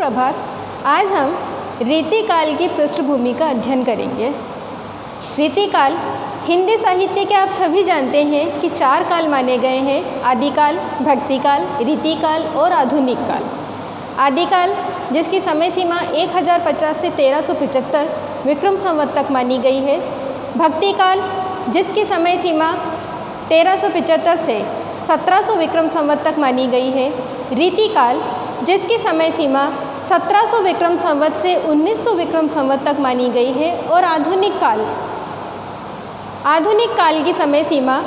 सुप्रभात। आज हम रीतिकाल की पृष्ठभूमि का अध्ययन करेंगे। रीतिकाल हिंदी साहित्य के आप सभी जानते हैं कि 4 काल माने गए हैं: आदिकाल, भक्तिकाल, रीतिकाल और आधुनिक काल। आदिकाल जिसकी समय सीमा 1050 से 1375 विक्रम संवत तक मानी गई है। भक्तिकाल जिसकी समय सीमा 1375 से 1700 विक्रम संवत तक मानी गई है। रीतिकाल जिसकी समय सीमा 1700 विक्रम संवत से 1900 विक्रम संवत तक मानी गई है। और आधुनिक काल की समय सीमा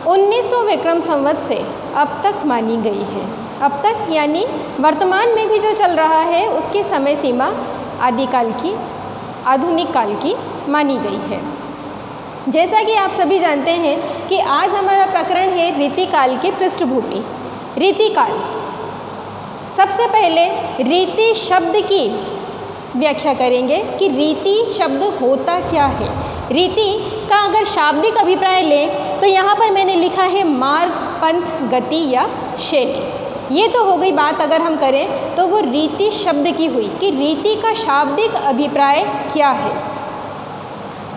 1900 विक्रम संवत से अब तक मानी गई है। अब तक यानी वर्तमान में भी जो चल रहा है उसकी समय सीमा आधुनिक काल की मानी गई है। जैसा कि आप सभी जानते हैं कि आज हमारा प्रकरण है रीतिकाल की पृष्ठभूमि। रीतिकाल, सबसे पहले रीति शब्द की व्याख्या करेंगे कि रीति शब्द होता क्या है। रीति का अगर शाब्दिक अभिप्राय लें तो यहाँ पर मैंने लिखा है मार्ग, पंथ, गति या शैली। ये तो हो गई बात। अगर हम करें तो वो रीति शब्द की हुई कि रीति का शाब्दिक अभिप्राय क्या है।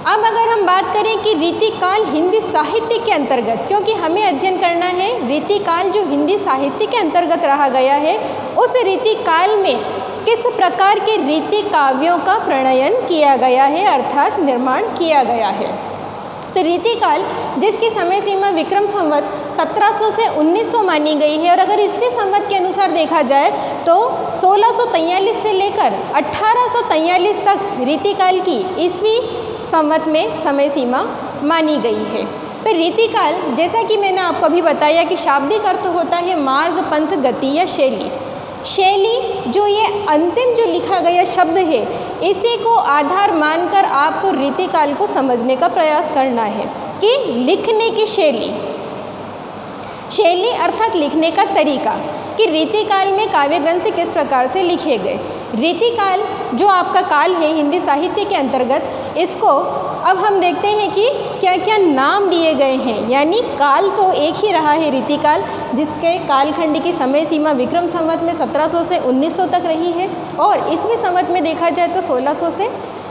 अब अगर हम बात करें कि रीतिकाल हिंदी साहित्य के अंतर्गत, क्योंकि हमें अध्ययन करना है रीतिकाल जो हिंदी साहित्य के अंतर्गत रहा गया है, उस रीतिकाल में किस प्रकार के रीति काव्यों का प्रणयन किया गया है अर्थात निर्माण किया गया है। तो रीतिकाल जिसकी समय सीमा विक्रम संवत 1700 से 1900 मानी गई है और अगर ईस्वी संवत के अनुसार देखा जाए तो 1643 से लेकर 1843 तक रीतिकाल की ईस्वी संवत में समय सीमा मानी गई है। तो रीतिकाल, जैसा कि मैंने आपको अभी बताया कि शाब्दिक अर्थ होता है मार्ग, पंथ, गति या शैली। शैली जो ये अंतिम जो लिखा गया शब्द है, इसी को आधार मानकर आपको रीतिकाल को समझने का प्रयास करना है कि लिखने की शैली अर्थात लिखने का तरीका, कि रीतिकाल में काव्य ग्रंथ किस प्रकार से लिखे गए। रीतिकाल जो आपका काल है हिंदी साहित्य के अंतर्गत, इसको अब हम देखते हैं कि क्या क्या नाम दिए गए हैं। यानी काल तो एक ही रहा है रीतिकाल, जिसके कालखंड की समय सीमा विक्रम संवत में 1700 से 1900 तक रही है और ईस्वी संवत में देखा जाए तो 1600 से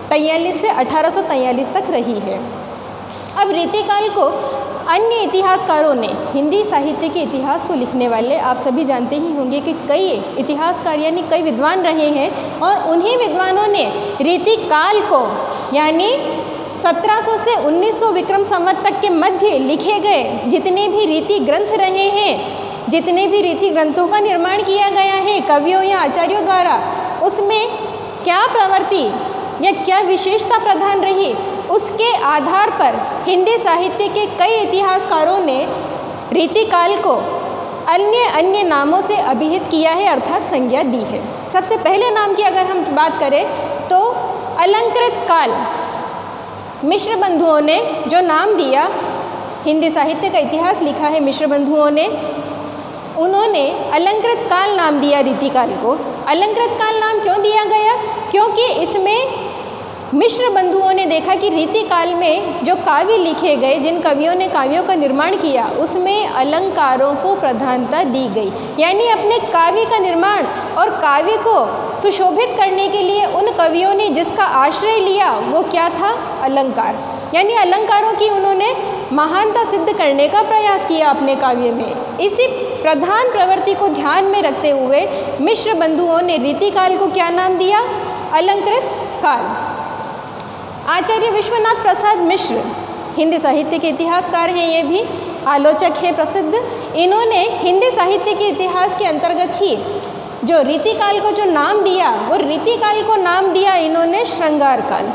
43 से 1843 तक रही है। अब रीतिकाल को अन्य इतिहासकारों ने, हिंदी साहित्य के इतिहास को लिखने वाले आप सभी जानते ही होंगे कि कई इतिहासकार यानी कई विद्वान रहे हैं और उन्हीं विद्वानों ने रीतिकाल को यानी 1700 से 1900 विक्रम संवत तक के मध्य लिखे गए जितने भी रीति ग्रंथ रहे हैं, जितने भी रीति ग्रंथों का निर्माण किया गया है कवियों या आचार्यों द्वारा, उसमें क्या प्रवृत्ति या क्या विशेषता प्रधान रही, उसके आधार पर हिंदी साहित्य के कई इतिहासकारों ने रीतिकाल को अन्य नामों से अभिहित किया है अर्थात संज्ञा दी है। सबसे पहले नाम की अगर हम बात करें तो अलंकृत काल, मिश्र बंधुओं ने जो नाम दिया, हिंदी साहित्य का इतिहास लिखा है मिश्र बंधुओं ने, उन्होंने अलंकृत काल नाम दिया रीतिकाल को। अलंकृत काल नाम क्यों दिया गया? क्योंकि इसमें मिश्र बंधुओं ने देखा कि रीतिकाल में जो काव्य लिखे गए, जिन कवियों ने काव्यों का निर्माण किया, उसमें अलंकारों को प्रधानता दी गई। यानी अपने काव्य का निर्माण और काव्य को सुशोभित करने के लिए उन कवियों ने जिसका आश्रय लिया वो क्या था? अलंकार। यानी अलंकारों की उन्होंने महानता सिद्ध करने का प्रयास किया अपने काव्य में। इसी प्रधान प्रवृत्ति को ध्यान में रखते हुए मिश्र बंधुओं ने रीतिकाल को क्या नाम दिया? अलंकृत काल। आचार्य विश्वनाथ प्रसाद मिश्र हिंदी साहित्य के इतिहासकार हैं, ये भी आलोचक हैं प्रसिद्ध। इन्होंने हिंदी साहित्य के इतिहास के अंतर्गत ही जो रीतिकाल को जो नाम दिया, वो रीतिकाल को नाम दिया इन्होंने श्रृंगार काल।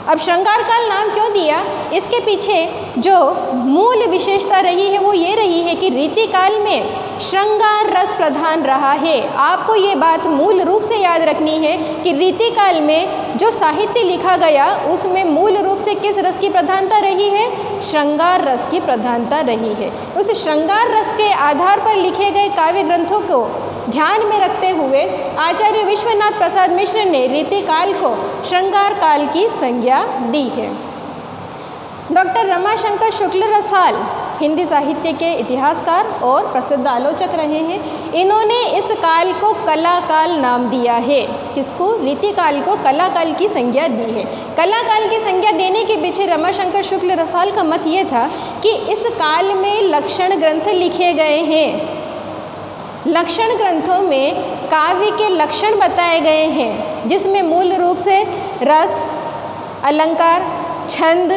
अब श्रृंगार काल नाम क्यों दिया? इसके पीछे जो मूल विशेषता रही है वो ये रही है कि रीतिकाल में श्रृंगार रस प्रधान रहा है। आपको ये बात मूल रूप से याद रखनी है कि रीतिकाल में जो साहित्य लिखा गया उसमें मूल रूप से किस रस की प्रधानता रही है? श्रृंगार रस की प्रधानता रही है। उस श्रृंगार रस के आधार पर लिखे गए काव्य ग्रंथों को ध्यान में रखते हुए आचार्य विश्वनाथ प्रसाद मिश्र ने रीतिकाल को श्रृंगार काल की संज्ञा दी है। डॉक्टर रमाशंकर शुक्ल रसाल हिंदी साहित्य के इतिहासकार और प्रसिद्ध आलोचक रहे हैं। इन्होंने इस काल को कला काल नाम दिया है। किसको? रीतिकाल को कला काल की संज्ञा दी है। कला काल की संज्ञा देने के पीछे रमाशंकर शुक्ल रसाल का मत ये था कि इस काल में लक्षण ग्रंथ लिखे गए हैं। लक्षण ग्रंथों में काव्य के लक्षण बताए गए हैं, जिसमें मूल रूप से रस, अलंकार, छंद,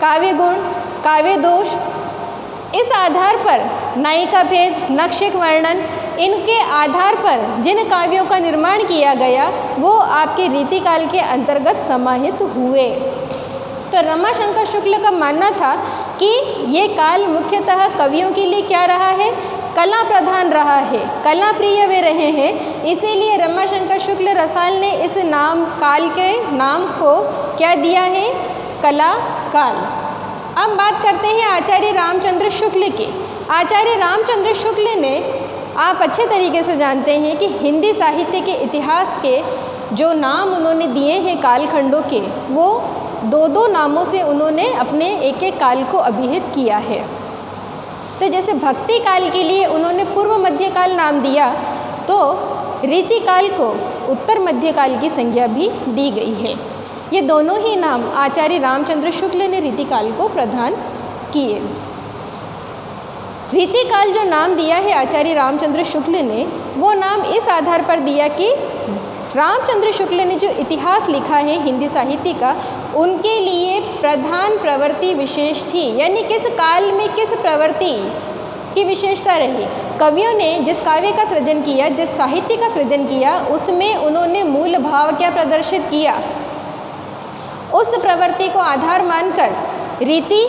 काव्य गुण, काव्य दोष, इस आधार पर नायिका भेद, नक्षिक वर्णन, इनके आधार पर जिन काव्यों का निर्माण किया गया वो आपके रीतिकाल के अंतर्गत समाहित हुए। तो रमाशंकर शुक्ल का मानना था कि ये काल मुख्यतः कवियों के लिए क्या रहा है? कला प्रधान रहा है, कला प्रिय वे रहे हैं। इसीलिए रमाशंकर शुक्ल रसाल ने इस नाम काल के नाम को क्या दिया है? कला काल। अब बात करते हैं आचार्य रामचंद्र शुक्ल की। आचार्य रामचंद्र शुक्ल ने, आप अच्छे तरीके से जानते हैं कि हिंदी साहित्य के इतिहास के जो नाम उन्होंने दिए हैं कालखंडों के, वो दो दो नामों से उन्होंने अपने एक एक काल को अभिहित किया है। तो जैसे भक्ति काल के लिए उन्होंने पूर्व मध्यकाल नाम दिया, तो रीतिकाल को उत्तर मध्यकाल की संज्ञा भी दी गई है। ये दोनों ही नाम आचार्य रामचंद्र शुक्ल ने रीतिकाल को प्रदान किए। रीतिकाल जो नाम दिया है आचार्य रामचंद्र शुक्ल ने, वो नाम इस आधार पर दिया कि रामचंद्र शुक्ल ने जो इतिहास लिखा है हिंदी साहित्य का, उनके लिए प्रधान प्रवृत्ति विशेष थी। यानी किस काल में किस प्रवृत्ति की विशेषता रही। कवियों ने जिस काव्य का सृजन किया, जिस साहित्य का सृजन किया, उसमें उन्होंने मूल भाव क्या प्रदर्शित किया, उस प्रवृत्ति को आधार मानकर रीति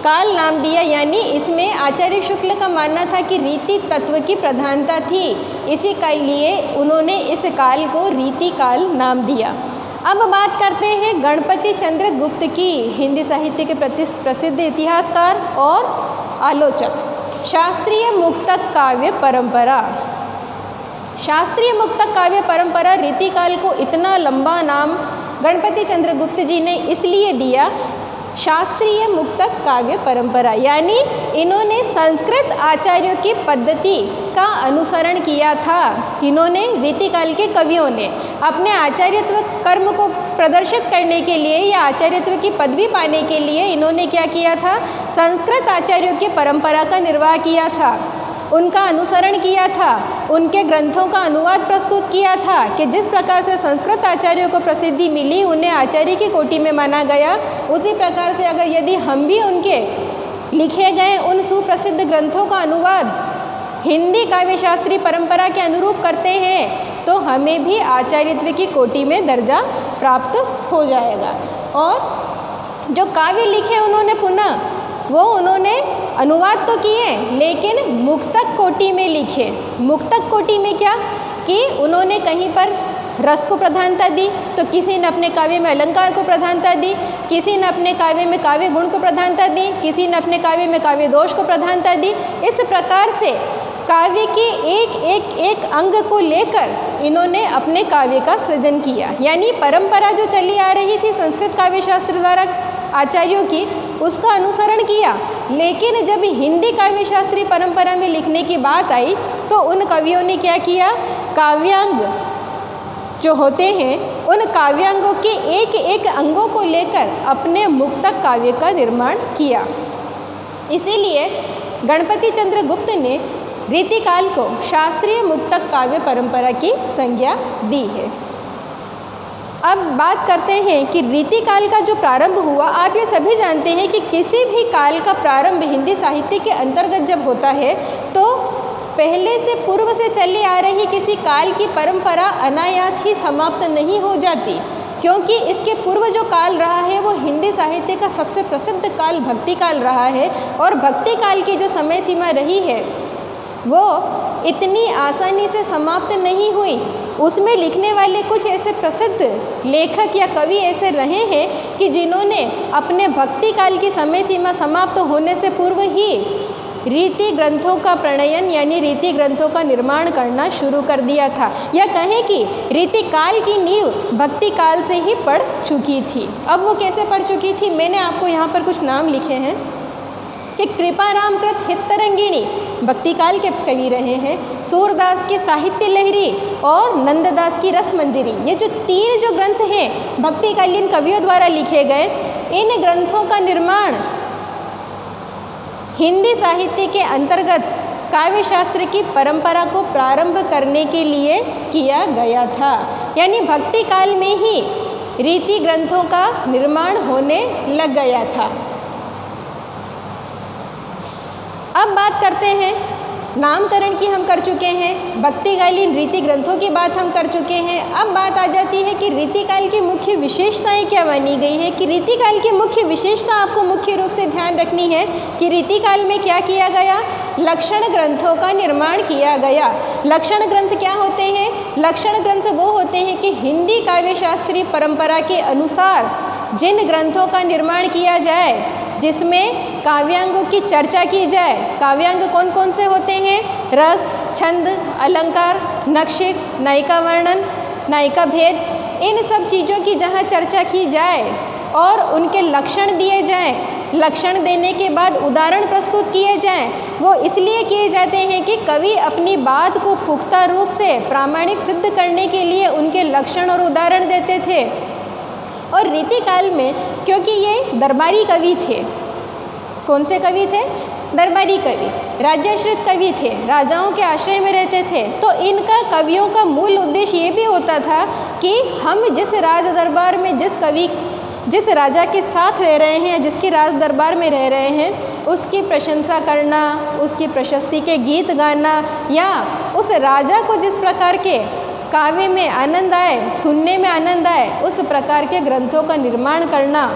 काल नाम दिया। यानी इसमें आचार्य शुक्ल का मानना था कि रीति तत्व की प्रधानता थी, इसी के लिए उन्होंने इस काल को रीति काल नाम दिया। अब बात करते हैं गणपति चंद्र गुप्त की, हिंदी साहित्य के प्रसिद्ध इतिहासकार और आलोचक। शास्त्रीय मुक्तक काव्य परंपरा। शास्त्रीय मुक्तक काव्य परंपरा रीतिकाल को इतना लंबा नाम गणपति चंद्र गुप्त जी ने इसलिए दिया, शास्त्रीय मुक्तक काव्य परंपरा, यानी इन्होंने संस्कृत आचार्यों की पद्धति का अनुसरण किया था। इन्होंने रीतिकाल के कवियों ने अपने आचार्यत्व कर्म को प्रदर्शित करने के लिए या आचार्यत्व की पदवी पाने के लिए इन्होंने क्या किया था? संस्कृत आचार्यों की परंपरा का निर्वाह किया था, उनका अनुसरण किया था, उनके ग्रंथों का अनुवाद प्रस्तुत किया था कि जिस प्रकार से संस्कृत आचार्यों को प्रसिद्धि मिली, उन्हें आचार्य की कोटि में माना गया, उसी प्रकार से अगर यदि हम भी उनके लिखे गए उन सुप्रसिद्ध ग्रंथों का अनुवाद हिंदी काव्य शास्त्रीय परंपरा के अनुरूप करते हैं तो हमें भी आचार्यत्व की कोटि में दर्जा प्राप्त हो जाएगा। और जो काव्य लिखे उन्होंने पुनः वो उन्होंने अनुवाद तो किए, लेकिन मुक्तक कोटि में लिखे। मुक्तक कोटि में क्या कि उन्होंने कहीं पर रस को प्रधानता दी, तो किसी ने अपने काव्य में अलंकार को प्रधानता दी, किसी ने अपने काव्य में काव्य गुण को प्रधानता दी, किसी ने अपने काव्य में काव्य दोष को प्रधानता दी। इस प्रकार से काव्य के एक अंग को लेकर इन्होंने अपने काव्य का सृजन किया। यानी परंपरा जो चली आ रही थी संस्कृत काव्य शास्त्र द्वारा आचार्यों की, उसका अनुसरण किया, लेकिन जब हिंदी काव्य शास्त्रीय परंपरा में लिखने की बात आई तो उन कवियों ने क्या किया? काव्यांग जो होते हैं उन काव्यांगों के एक अंगों को लेकर अपने मुक्तक काव्य का निर्माण किया। इसीलिए गणपति चंद्र गुप्त ने रीतिकाल को शास्त्रीय मुक्तक काव्य परंपरा की संज्ञा दी है। अब बात करते हैं कि रीतिकाल का जो प्रारंभ हुआ, आप ये सभी जानते हैं कि किसी भी काल का प्रारंभ हिंदी साहित्य के अंतर्गत जब होता है तो पहले से पूर्व से चली आ रही किसी काल की परंपरा अनायास ही समाप्त नहीं हो जाती, क्योंकि इसके पूर्व जो काल रहा है वो हिंदी साहित्य का सबसे प्रसिद्ध काल भक्ति काल रहा है। और भक्ति काल की जो समय सीमा रही है वो इतनी आसानी से समाप्त नहीं हुई। उसमें लिखने वाले कुछ ऐसे प्रसिद्ध लेखक या कवि ऐसे रहे हैं कि जिन्होंने अपने भक्ति काल की समय सीमा समाप्त होने से पूर्व ही रीति ग्रंथों का प्रणयन यानी रीति ग्रंथों का निर्माण करना शुरू कर दिया था, या कहें कि रीति काल की नींव भक्ति काल से ही पड़ चुकी थी। अब वो कैसे पड़ चुकी थी? मैंने आपको यहाँ पर कुछ नाम लिखे हैं। कि कृपाराम कृत हित तरंगिणी भक्ति काल के कवि रहे हैं, सूरदास की साहित्य लहरी और नंददास की रस मंजरी। ये जो तीन जो ग्रंथ हैं भक्तिकालीन कवियों द्वारा लिखे गए, इन ग्रंथों का निर्माण हिंदी साहित्य के अंतर्गत काव्य शास्त्र की परंपरा को प्रारंभ करने के लिए किया गया था। यानी भक्ति काल में ही रीति ग्रंथों का निर्माण होने लग गया था। अब बात करते हैं, नामकरण की हम कर चुके हैं, भक्तिकालीन रीति ग्रंथों की बात हम कर चुके हैं। अब बात आ जाती है कि रीतिकाल की मुख्य विशेषताएं क्या मानी गई है। कि रीतिकाल की मुख्य विशेषता आपको मुख्य रूप से ध्यान रखनी है कि रीतिकाल में क्या किया गया, लक्षण ग्रंथों का निर्माण किया गया। लक्षण ग्रंथ क्या होते हैं? लक्षण ग्रंथ वो होते हैं कि हिंदी काव्य शास्त्रीय परंपरा के अनुसार जिन ग्रंथों का निर्माण किया जाए, जिसमें काव्यांगों की चर्चा की जाए। काव्यांग कौन कौन से होते हैं? रस, छंद, अलंकार, नक्षिक, नायिका वर्णन, नायिका भेद, इन सब चीज़ों की जहाँ चर्चा की जाए और उनके लक्षण दिए जाएं, लक्षण देने के बाद उदाहरण प्रस्तुत किए जाएं। वो इसलिए किए जाते हैं कि कवि अपनी बात को पुख्ता रूप से प्रामाणिक सिद्ध करने के लिए उनके लक्षण और उदाहरण देते थे। और रीतिकाल में क्योंकि ये दरबारी कवि थे, कौन से कवि थे? दरबारी कवि, राज्याश्रित कवि थे, राजाओं के आश्रय में रहते थे, तो इनका कवियों का मूल उद्देश्य ये भी होता था कि हम जिस राज दरबार में जिस राजा के साथ रह रहे हैं, जिसके राज दरबार में रह रहे हैं, उसकी प्रशंसा करना, उसकी प्रशस्ति के गीत गाना, या उस राजा को जिस प्रकार के काव्य में आनंद आए, सुनने में आनंद आए, उस प्रकार के ग्रंथों का निर्माण करना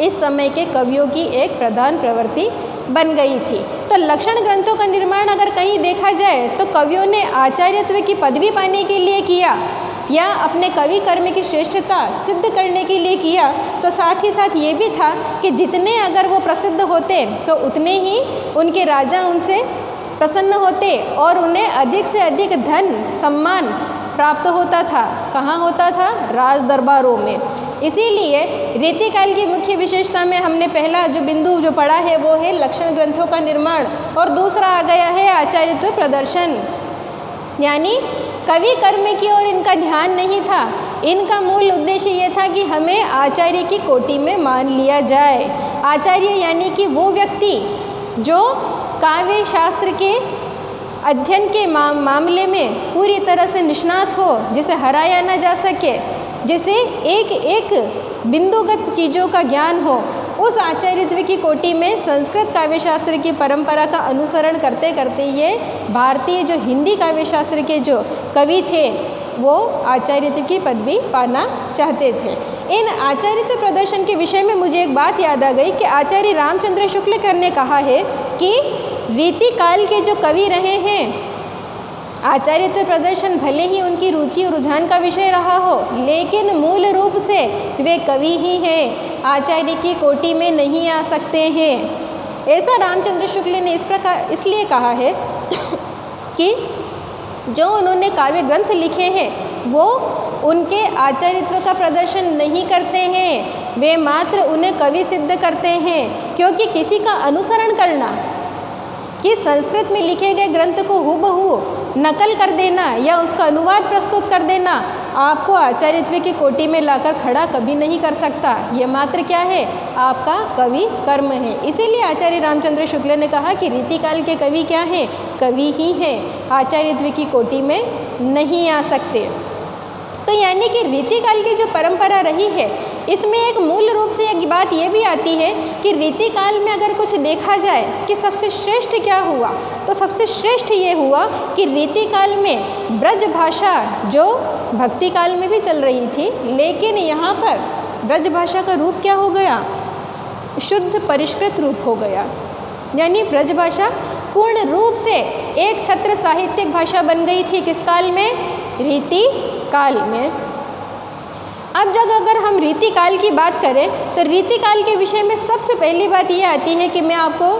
इस समय के कवियों की एक प्रधान प्रवृत्ति बन गई थी। तो लक्षण ग्रंथों का निर्माण अगर कहीं देखा जाए तो कवियों ने आचार्यत्व की पदवी पाने के लिए किया या अपने कवि कर्म की श्रेष्ठता सिद्ध करने के लिए किया। तो साथ ही साथ ये भी था कि जितने अगर वो प्रसिद्ध होते तो उतने ही उनके राजा उनसे प्रसन्न होते और उन्हें अधिक से अधिक धन सम्मान प्राप्त होता था। कहाँ होता था? राज दरबारों में। इसीलिए रीतिकाल की मुख्य विशेषता में हमने पहला जो बिंदु जो पढ़ा है वो है लक्षण ग्रंथों का निर्माण, और दूसरा आ गया है आचार्यत्व प्रदर्शन। यानी कवि कर्म की ओर इनका ध्यान नहीं था, इनका मूल उद्देश्य ये था कि हमें आचार्य की कोटि में मान लिया जाए। आचार्य यानी कि वो व्यक्ति जो काव्य शास्त्र के अध्ययन के मामले में पूरी तरह से निष्णात हो, जिसे हराया ना जा सके, जिसे एक एक बिंदुगत चीज़ों का ज्ञान हो। उस आचार्यत्व की कोटि में संस्कृत काव्य शास्त्र की परंपरा का अनुसरण करते करते ये भारतीय जो हिंदी काव्य शास्त्र के जो कवि थे वो आचार्यत्व की पदवी पाना चाहते थे। इन आचार्यत्व प्रदर्शन के विषय में मुझे एक बात याद आ गई कि आचार्य रामचंद्र शुक्लकर ने कहा है कि रीतिकाल के जो कवि रहे हैं, आचार्यत्व प्रदर्शन भले ही उनकी रुचि और रुझान का विषय रहा हो, लेकिन मूल रूप से वे कवि ही हैं, आचार्य की कोटि में नहीं आ सकते हैं। ऐसा रामचंद्र शुक्ल ने इस प्रकार इसलिए कहा है कि जो उन्होंने काव्य ग्रंथ लिखे हैं वो उनके आचार्यत्व का प्रदर्शन नहीं करते हैं, वे मात्र उन्हें कवि सिद्ध करते हैं। क्योंकि किसी का अनुसरण करना, कि संस्कृत में लिखे गए ग्रंथ को हूबहू नकल कर देना या उसका अनुवाद प्रस्तुत कर देना आपको आचार्यत्व की कोटि में लाकर खड़ा कभी नहीं कर सकता। ये मात्र क्या है? आपका कवि कर्म है। इसीलिए आचार्य रामचंद्र शुक्ल ने कहा कि रीतिकाल के कवि क्या हैं? कवि ही हैं, आचार्यत्व की कोटि में नहीं आ सकते। तो यानी कि रीतिकाल की जो परंपरा रही है इसमें एक मूल रूप से एक बात ये भी आती है कि रीतिकाल में अगर कुछ देखा जाए कि सबसे श्रेष्ठ क्या हुआ, तो सबसे श्रेष्ठ ये हुआ कि रीतिकाल में ब्रज भाषा जो भक्ति काल में भी चल रही थी, लेकिन यहाँ पर ब्रज भाषा का रूप क्या हो गया? शुद्ध परिष्कृत रूप हो गया। यानी ब्रज भाषा पूर्ण रूप से एक छत्र साहित्यिक भाषा बन गई थी। किस काल में? रीति काल में। अब जब अगर हम रीति काल की बात करें तो रीति काल के विषय में सबसे पहली बात ये आती है कि मैं आपको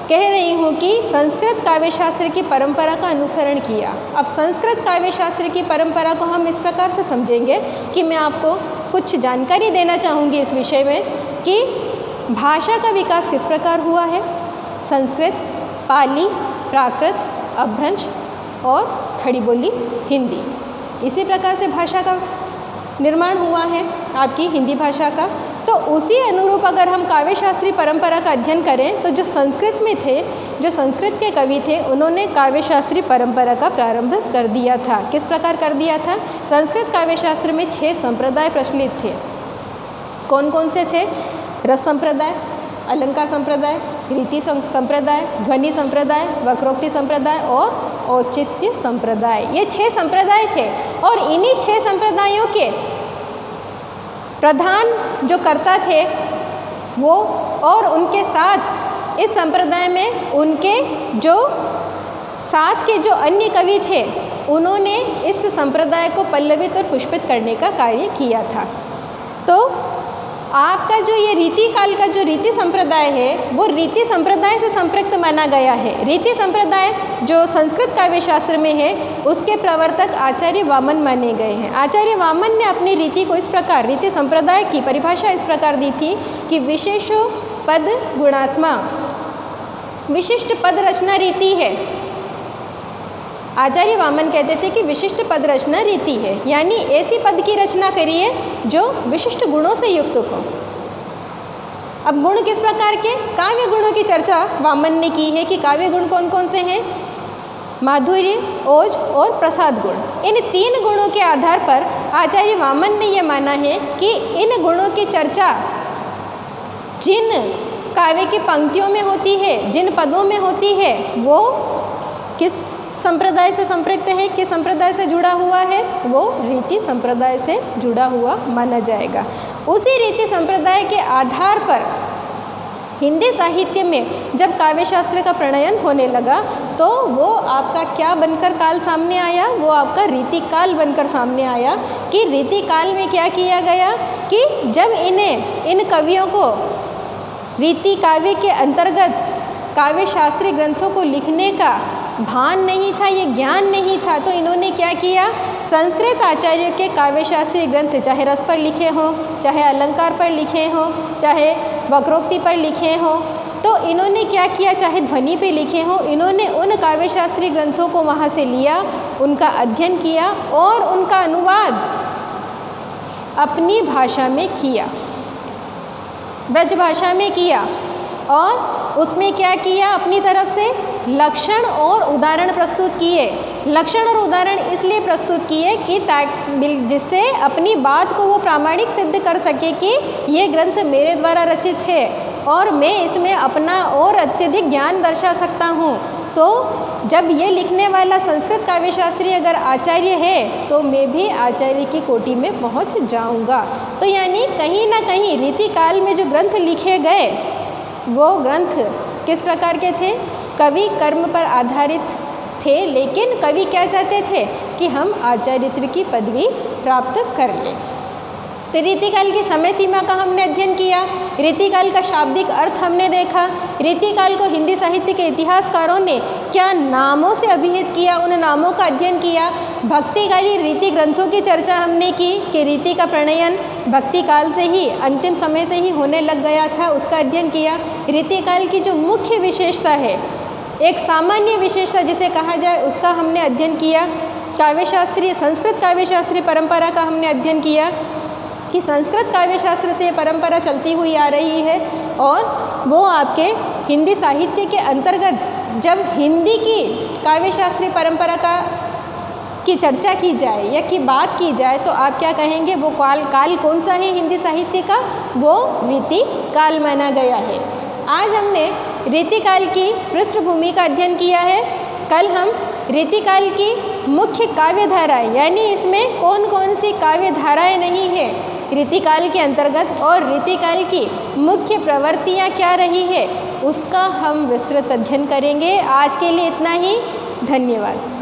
कह रही हूँ कि संस्कृत काव्य शास्त्र की परंपरा का अनुसरण किया। अब संस्कृत काव्य शास्त्र की परंपरा को हम इस प्रकार से समझेंगे कि मैं आपको कुछ जानकारी देना चाहूँगी इस विषय में कि भाषा का विकास किस प्रकार हुआ है? संस्कृत, पाली, प्राकृत, अपभ्रंश और खड़ी बोली हिंदी। इसी प्रकार से भाषा का निर्माण हुआ है आपकी हिंदी भाषा का। तो उसी अनुरूप अगर हम काव्य शास्त्रीय परंपरा का अध्ययन करें तो जो संस्कृत में थे, जो संस्कृत के कवि थे, उन्होंने काव्य शास्त्रीय परंपरा का प्रारंभ कर दिया था। किस प्रकार कर दिया था? संस्कृत काव्य शास्त्र में 6 संप्रदाय प्रचलित थे। कौन कौन से थे? रस संप्रदाय, अलंकार संप्रदाय, रीति संप्रदाय, ध्वनि संप्रदाय, वक्रोक्ति संप्रदाय और औचित्य संप्रदाय। ये 6 संप्रदाय थे और इन्हीं 6 संप्रदायों के प्रधान जो कर्ता थे वो, और उनके साथ इस संप्रदाय में उनके जो साथ के जो अन्य कवि थे, उन्होंने इस संप्रदाय को पल्लवित और पुष्पित करने का कार्य किया था। तो आपका जो ये रीति काल का जो रीति संप्रदाय है वो रीति संप्रदाय से संपृक्त माना गया है। रीति संप्रदाय जो संस्कृत काव्य शास्त्र में है उसके प्रवर्तक आचार्य वामन माने गए हैं। आचार्य वामन ने अपनी रीति को इस प्रकार, रीति संप्रदाय की परिभाषा इस प्रकार दी थी कि विशेषो पद गुणात्मा, विशिष्ट पद रचना रीति है। आचार्य वामन कहते थे कि विशिष्ट पद रचना रीति है, यानी ऐसी पद की रचना करिए जो विशिष्ट गुणों से युक्त हो। अब गुण किस प्रकार के? काव्य गुणों की चर्चा वामन ने की है कि काव्य गुण कौन कौन से हैं? माधुर्य, ओज और प्रसाद गुण। इन 3 गुणों के आधार पर आचार्य वामन ने यह माना है कि इन गुणों की चर्चा जिन काव्य की पंक्तियों में होती है, जिन पदों में होती है, वो किस संप्रदाय से संपृक्त है, किस संप्रदाय से जुड़ा हुआ है? वो रीति संप्रदाय से जुड़ा हुआ माना जाएगा। उसी रीति संप्रदाय के आधार पर हिंदी साहित्य में जब काव्य शास्त्र का प्रणयन होने लगा तो वो आपका क्या बनकर काल सामने आया? वो आपका रीति काल बनकर सामने आया। कि रीति काल में क्या किया गया कि जब इन कवियों को रीति काव्य के अंतर्गत काव्य शास्त्रीय ग्रंथों को लिखने का भान नहीं था, ये ज्ञान नहीं था, तो इन्होंने क्या किया? संस्कृत आचार्यों के काव्य शास्त्रीय ग्रंथ चाहे रस पर लिखे हों, चाहे अलंकार पर लिखे हों, चाहे वक्रोक्ति पर लिखे हों, तो इन्होंने क्या किया? चाहे ध्वनि पे लिखे हों, इन्होंने उन काव्य शास्त्रीय ग्रंथों को वहाँ से लिया, उनका अध्ययन किया और उनका अनुवाद अपनी भाषा में किया, ब्रज भाषा में किया। और उसमें क्या किया? अपनी तरफ से लक्षण और उदाहरण प्रस्तुत किए। लक्षण और उदाहरण इसलिए प्रस्तुत किए कि जिससे अपनी बात को वो प्रामाणिक सिद्ध कर सके कि ये ग्रंथ मेरे द्वारा रचित है और मैं इसमें अपना और अत्यधिक ज्ञान दर्शा सकता हूँ। तो जब ये लिखने वाला संस्कृत काव्य शास्त्री अगर आचार्य है तो मैं भी आचार्य की कोटि में पहुँच जाऊँगा। तो यानी कहीं ना कहीं रीति काल में जो ग्रंथ लिखे गए वो ग्रंथ किस प्रकार के थे? कवि कर्म पर आधारित थे, लेकिन कवि क्या चाहते थे कि हम आचार्यत्व की पदवी प्राप्त कर लें। तो रीतिकाल की समय सीमा का हमने अध्ययन किया, रीतिकाल का शाब्दिक अर्थ हमने देखा, रीतिकाल को हिंदी साहित्य के इतिहासकारों ने क्या नामों से अभिहित किया, उन नामों का अध्ययन किया। भक्तिकाली रीति ग्रंथों की चर्चा हमने की कि रीति का प्रणयन भक्ति काल से ही, अंतिम समय से ही होने लग गया था, उसका अध्ययन किया। रीतिकाल की जो मुख्य विशेषता है, एक सामान्य विशेषता जिसे कहा जाए, उसका हमने अध्ययन किया। काव्यशास्त्रीय संस्कृत काव्यशास्त्रीय परंपरा का हमने अध्ययन किया कि संस्कृत काव्यशास्त्र से परंपरा चलती हुई आ रही है और वो आपके हिंदी साहित्य के अंतर्गत जब हिंदी की काव्यशास्त्रीय परंपरा की चर्चा की जाए या की बात की जाए तो आप क्या कहेंगे? वो काल कौन सा है हिंदी साहित्य का? वो रीति काल माना गया है। आज हमने रीतिकाल की पृष्ठभूमि का अध्ययन किया है। कल हम रीतिकाल की मुख्य काव्य धाराएँ, यानी इसमें कौन कौन सी काव्य धाराएँ नहीं हैं रीतिकाल के अंतर्गत और रीतिकाल की मुख्य प्रवृत्तियाँ क्या रही है, उसका हम विस्तृत अध्ययन करेंगे। आज के लिए इतना ही। धन्यवाद।